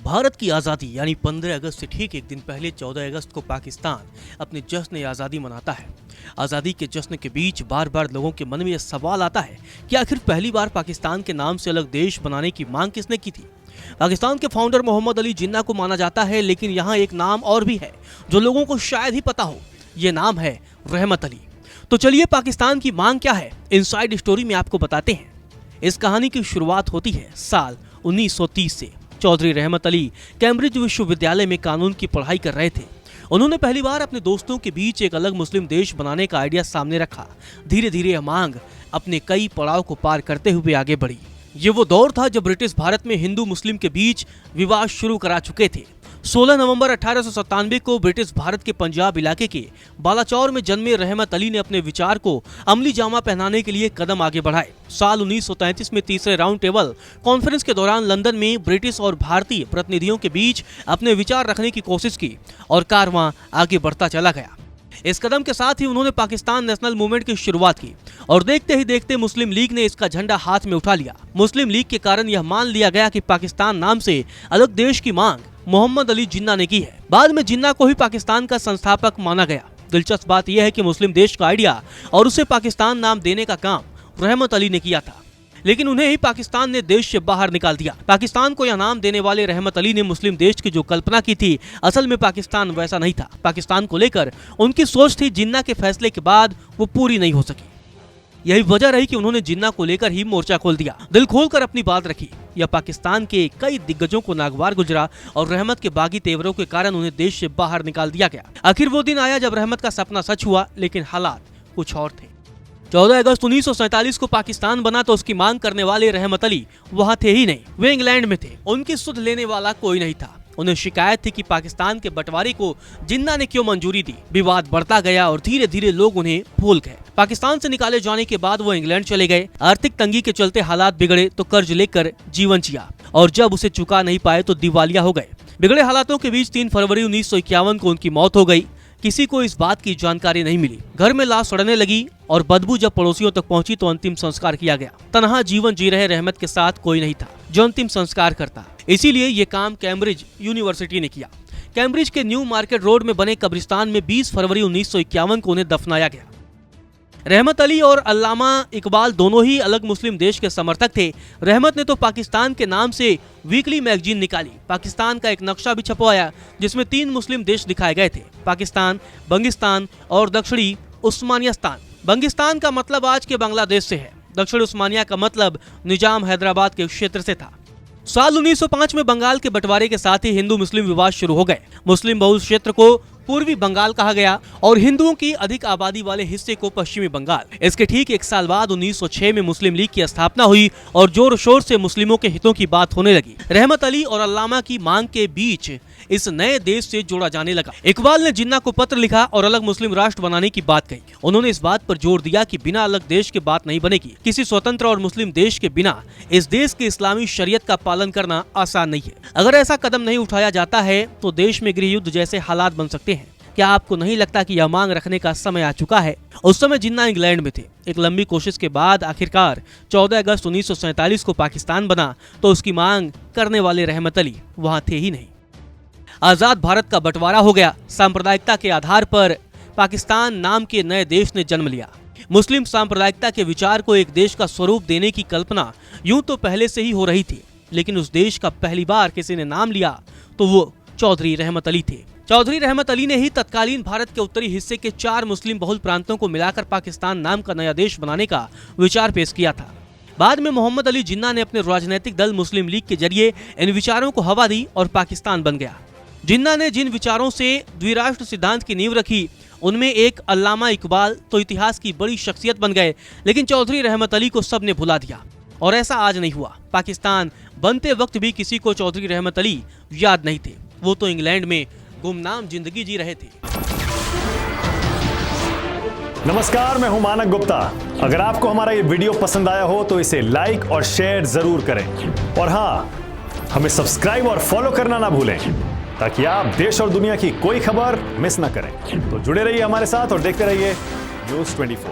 भारत की आज़ादी यानी 15 अगस्त से ठीक एक दिन पहले 14 अगस्त को पाकिस्तान अपने जश्न आज़ादी मनाता है। आज़ादी के जश्न के बीच बार बार लोगों के मन में यह सवाल आता है कि आखिर पहली बार पाकिस्तान के नाम से अलग देश बनाने की मांग किसने की थी। पाकिस्तान के फाउंडर मोहम्मद अली जिन्ना को माना जाता है, लेकिन यहाँ एक नाम और भी है जो लोगों को शायद ही पता हो। ये नाम है रहमत अली। तो चलिए पाकिस्तान की मांग क्या है, इनसाइड स्टोरी में आपको बताते हैं। इस कहानी की शुरुआत होती है साल 1930 से। चौधरी रहमत अली कैम्ब्रिज विश्वविद्यालय में कानून की पढ़ाई कर रहे थे। उन्होंने पहली बार अपने दोस्तों के बीच एक अलग मुस्लिम देश बनाने का आइडिया सामने रखा। धीरे धीरे यह मांग अपने कई पड़ाव को पार करते हुए आगे बढ़ी। ये वो दौर था जब ब्रिटिश भारत में हिंदू मुस्लिम के बीच विवाद शुरू करा चुके थे। 16 नवंबर 1897 को ब्रिटिश भारत के पंजाब इलाके के बालाचौर में जन्मे रहमत अली ने अपने विचार को अमली जामा पहनाने के लिए कदम आगे बढ़ाए। साल 1933 में तीसरे राउंड टेबल कॉन्फ्रेंस के दौरान लंदन में ब्रिटिश और भारतीय प्रतिनिधियों के बीच अपने विचार रखने की कोशिश की और कारवां आगे बढ़ता चला गया। इस कदम के साथ ही उन्होंने पाकिस्तान नेशनल मूवमेंट की शुरुआत की और देखते ही देखते मुस्लिम लीग ने इसका झंडा हाथ में उठा लिया। मुस्लिम लीग के कारण यह मान लिया गया कि पाकिस्तान नाम से अलग देश की मांग मोहम्मद अली जिन्ना ने की है। बाद में जिन्ना को ही पाकिस्तान का संस्थापक माना गया। दिलचस्प बात यह है कि मुस्लिम देश का आइडिया और उसे पाकिस्तान नाम देने का काम रहमत अली ने किया था, लेकिन उन्हें ही पाकिस्तान ने देश से बाहर निकाल दिया। पाकिस्तान को यह नाम देने वाले रहमत अली ने मुस्लिम देश की जो कल्पना की थी, असल में पाकिस्तान वैसा नहीं था। पाकिस्तान को लेकर उनकी सोच थी, जिन्ना के फैसले के बाद वो पूरी नहीं हो सकी। यही वजह रही कि उन्होंने जिन्ना को लेकर ही मोर्चा खोल दिया, दिल खोलकर अपनी बात रखी। यह पाकिस्तान के कई दिग्गजों को नागवार गुजरा और रहमत के बागी तेवरों के कारण उन्हें देश से बाहर निकाल दिया गया। आखिर वो दिन आया जब रहमत का सपना सच हुआ, लेकिन हालात कुछ और थे। 14 अगस्त 1947 को पाकिस्तान बना तो उसकी मांग करने वाले रहमत अली वहाँ थे ही नहीं, वे इंग्लैंड में थे। उनकी सुध लेने वाला कोई नहीं था। उन्हें शिकायत थी कि पाकिस्तान के बंटवारे को जिन्ना ने क्यों मंजूरी दी। विवाद बढ़ता गया और धीरे धीरे लोग उन्हें भूल गए। पाकिस्तान से निकाले जाने के बाद वो इंग्लैंड चले गए। आर्थिक तंगी के चलते हालात बिगड़े तो कर्ज लेकर जीवन जिया और जब उसे चुका नहीं पाए तो दिवालिया हो गए। बिगड़े हालातों के बीच 3 फरवरी 1951 को उनकी मौत हो गई। किसी को इस बात की जानकारी नहीं मिली। घर में लाश सड़ने लगी और बदबू जब पड़ोसियों तक पहुंची तो अंतिम संस्कार किया गया। तनहा जीवन जी रहे रहमत के साथ कोई नहीं था जो अंतिम संस्कार करता, इसीलिए ये काम कैम्ब्रिज यूनिवर्सिटी ने किया। कैम्ब्रिज के न्यू मार्केट रोड में बने कब्रिस्तान में 20 फरवरी 1951 को उन्हें दफनाया गया। रहमत अली और अल्लामा इकबाल दोनों ही अलग मुस्लिम देश के समर्थक थे। रहमत ने तो पाकिस्तान के नाम से वीकली मैगजीन निकाली। पाकिस्तान का एक नक्शा भी छपवाया जिसमें 3 मुस्लिम देश दिखाए गए थे, पाकिस्तान, बंगिस्तान और दक्षिणी उस्मानियास्तान। बंगिस्तान का मतलब आज के बांग्लादेश से है। दक्षिण उस्मानिया का मतलब निजाम हैदराबाद के क्षेत्र से था। साल 1905 में बंगाल के बंटवारे के साथ ही हिंदू मुस्लिम विवाद शुरू हो गए। मुस्लिम बहुल क्षेत्र को पूर्वी बंगाल कहा गया और हिंदुओं की अधिक आबादी वाले हिस्से को पश्चिमी बंगाल। इसके ठीक 1 साल बाद 1906 में मुस्लिम लीग की स्थापना हुई और जोर शोर से मुस्लिमों के हितों की बात होने लगी। रहमत अली और अल्लामा की मांग के बीच इस नए देश से जोड़ा जाने लगा। इकबाल ने जिन्ना को पत्र लिखा और अलग मुस्लिम राष्ट्र बनाने की बात कही। उन्होंने इस बात पर जोर दिया कि बिना अलग देश के बात नहीं बनेगी। किसी स्वतंत्र और मुस्लिम देश के बिना इस देश के इस्लामी शरीयत का पालन करना आसान नहीं है। अगर ऐसा कदम नहीं उठाया जाता है तो देश में गृह युद्ध जैसे हालात बन सकते हैं। क्या आपको नहीं लगता कि यह मांग रखने का समय आ चुका है? उस समय जिन्ना इंग्लैंड में थे। एक लंबी कोशिश के बाद आखिरकार 14 अगस्त 1947 को पाकिस्तान बना तो उसकी मांग करने वाले रहमत अली वहाँ थे ही नहीं। आजाद भारत का बंटवारा हो गया। सांप्रदायिकता के आधार पर पाकिस्तान नाम के नए देश ने जन्म लिया। मुस्लिम सांप्रदायिकता के विचार को एक देश का स्वरूप देने की कल्पना यूं तो पहले से ही हो रही थी, लेकिन उस देश का पहली बार किसी ने नाम लिया तो वो चौधरी रहमत अली थे। चौधरी रहमत अली ने ही तत्कालीन भारत के उत्तरी हिस्से के 4 मुस्लिम बहुल प्रांतों को मिलाकर पाकिस्तान नाम का नया देश बनाने का विचार पेश किया था। बाद में मोहम्मद अली जिन्ना ने अपने राजनीतिक दल मुस्लिम लीग के जरिए इन विचारों को हवा दी और पाकिस्तान बन गया। जिन्ना ने जिन विचारों से द्विराष्ट्र सिद्धांत की नींव रखी, उनमें एक अल्लामा इकबाल तो इतिहास की बड़ी शख्सियत बन गए, लेकिन चौधरी रहमत अली को सबने भुला दिया। और ऐसा आज नहीं हुआ। पाकिस्तान बनते वक्त भी किसी को चौधरी रहमत अली याद नहीं थे। वो तो इंग्लैंड में गुमनाम जिंदगी जी रहे थे। नमस्कार, मैं हूं मानक गुप्ता। अगर आपको हमारा ये वीडियो पसंद आया हो तो इसे लाइक और शेयर जरूर करें और हाँ, हमें सब्सक्राइब और फॉलो करना ना भूलें ताकि आप देश और दुनिया की कोई खबर मिस ना करें। तो जुड़े रहिए हमारे साथ और देखते रहिए न्यूज़ 24।